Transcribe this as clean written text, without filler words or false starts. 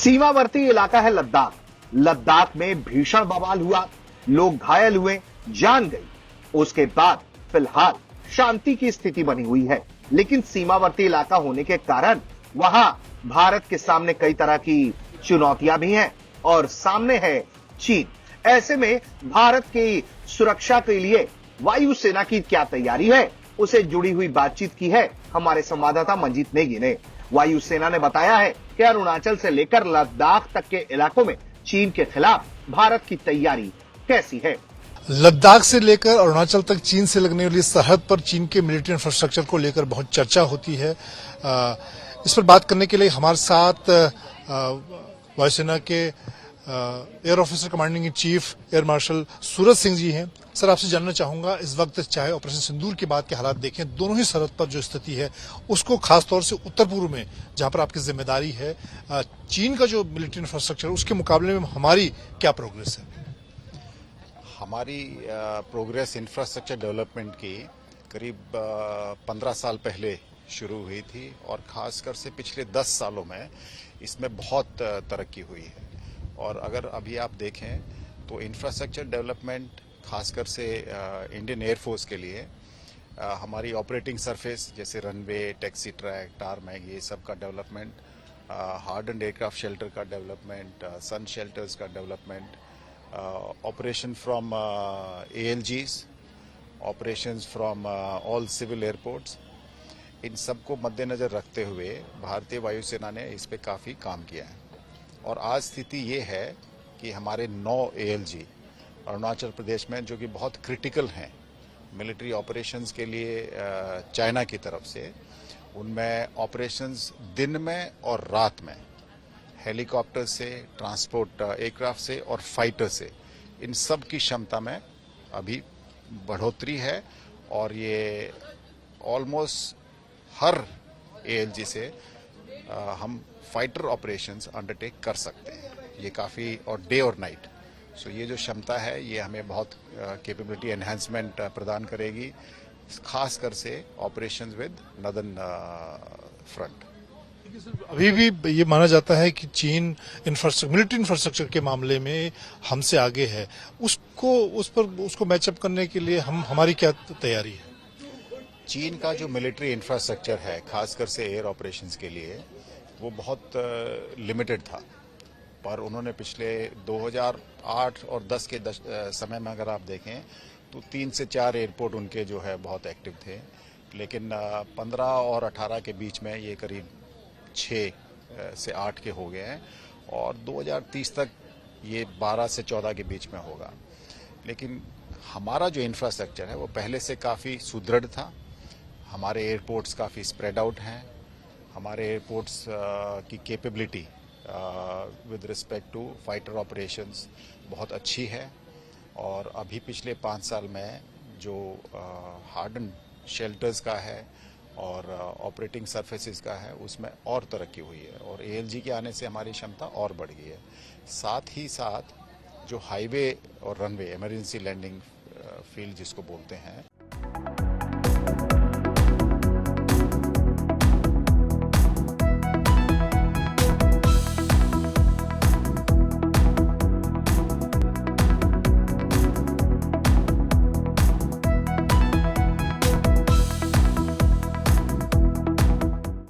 सीमावर्ती इलाका है लद्दाख। लद्दाख में भीषण बवाल हुआ, लोग घायल हुए, जान गई। उसके बाद फिलहाल शांति की स्थिति बनी हुई है, लेकिन सीमावर्ती इलाका होने के कारण वहां भारत के सामने कई तरह की चुनौतियां भी हैं और सामने है चीन। ऐसे में भारत की सुरक्षा के लिए वायुसेना की क्या तैयारी है, उसे जुड़ी हुई बातचीत की है हमारे संवाददाता मंजीत नेगी ने। वायुसेना ने बताया है कि अरुणाचल से लेकर लद्दाख तक के इलाकों में चीन के खिलाफ भारत की तैयारी कैसी है। लद्दाख से लेकर अरुणाचल तक चीन से लगने वाली सरहद पर चीन के मिलिट्री इंफ्रास्ट्रक्चर को लेकर बहुत चर्चा होती है। इस पर बात करने के लिए हमारे साथ वायुसेना के air officer commanding in chief air marshal Suraj Singh ji हैं। सर, आपसे जानना चाहूंगा, इस वक्त चाहे ऑपरेशन सिंदूर के बाद के हालात देखें, दोनों ही सरहद पर जो स्थिति है उसको खासतौर से उत्तर पूर्व में जहां पर आपकी जिम्मेदारी है, चीन का जो मिलिट्री इंफ्रास्ट्रक्चर उसके मुकाबले में हमारी क्या प्रोग्रेस है? हमारी प्रोग्रेस इंफ्रास्ट्रक्चर डेवलपमेंट की करीब 15 साल पहले शुरू हुई थी और खासकर से पिछले 10 सालों में इसमें बहुत तरक्की हुई है। और अगर अभी आप देखें तो इंफ्रास्ट्रक्चर डेवलपमेंट खासकर से इंडियन एयरफोर्स के लिए हमारी ऑपरेटिंग सरफेस जैसे रनवे, टैक्सी ट्रैक, टारमैग, ये सब का डेवलपमेंट, हार्डन्ड एयरक्राफ्ट शेल्टर का डेवलपमेंट, सन शेल्टर्स का development, operation from ALGs, operations from all civil airports, इन सबको मद्देनजर रखते हुए भारतीय वायुसेना ने इस पे काफ़ी काम किया है। और आज स्थिति ये है कि हमारे 9 ALG अरुणाचल प्रदेश में जो कि बहुत क्रिटिकल हैं मिलिट्री ऑपरेशंस के लिए चाइना की तरफ से, उनमें ऑपरेशंस दिन में और रात में हेलीकॉप्टर से, ट्रांसपोर्ट एयरक्राफ्ट से और फाइटर से, इन सब की क्षमता में अभी बढ़ोतरी है। और ये ऑलमोस्ट हर ALG से हम फाइटर ऑपरेशंस अंडरटेक कर सकते हैं। ये काफ़ी, और डे और नाइट, सो ये जो क्षमता है ये हमें बहुत कैपेबिलिटी एनहांसमेंट प्रदान करेगी, खासकर से ऑपरेशंस विद नॉर्दर्न फ्रंट। अभी भी ये माना जाता है कि चीन मिलिट्री इंफ्रास्ट्रक्चर के मामले में हमसे आगे है। उसको मैचअप करने के लिए हमारी क्या तैयारी है? चीन का जो मिलिट्री इंफ्रास्ट्रक्चर है खासकर से एयर ऑपरेशंस के लिए, वो बहुत लिमिटेड था। पर उन्होंने पिछले 2008 और 10 के समय में अगर आप देखें तो 3 से 4 एयरपोर्ट उनके जो है बहुत एक्टिव थे। लेकिन 15 और 18 के बीच में ये करीब 6 से 8 के हो गए हैं और 2030 तक ये 12 से 14 के बीच में होगा। लेकिन हमारा जो इंफ्रास्ट्रक्चर है वो पहले से काफ़ी सुदृढ़ था। हमारे एयरपोर्ट्स काफ़ी स्प्रेड आउट हैं। हमारे एयरपोर्ट्स की capability with respect to fighter operations बहुत अच्छी है। और अभी पिछले 5 साल में जो हार्डन शेल्टर्स का है और ऑपरेटिंग सरफेसेस का है उसमें और तरक्की हुई है और ALG के आने से हमारी क्षमता और बढ़ गई है। साथ ही साथ जो हाईवे और रनवे, इमरजेंसी लैंडिंग फील्ड जिसको बोलते हैं,